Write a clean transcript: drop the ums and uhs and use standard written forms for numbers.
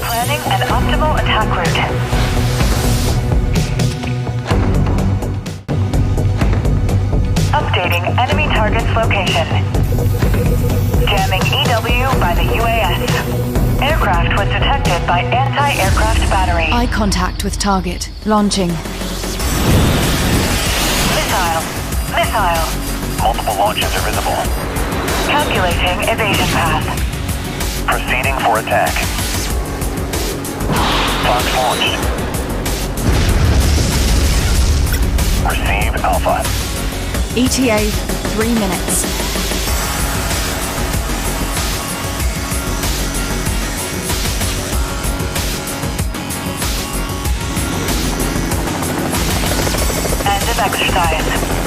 Planning an optimal attack route. Updating enemy target's location. Jamming EW by the UAS. Aircraft was detected by anti-aircraft battery. Eye contact with target. Launching. Missile. Missile. Multiple launches are visible. Calculating evasion path. Proceeding for attack. Fox launched. Receive Alpha. ETA 3 minutes. End of exercise.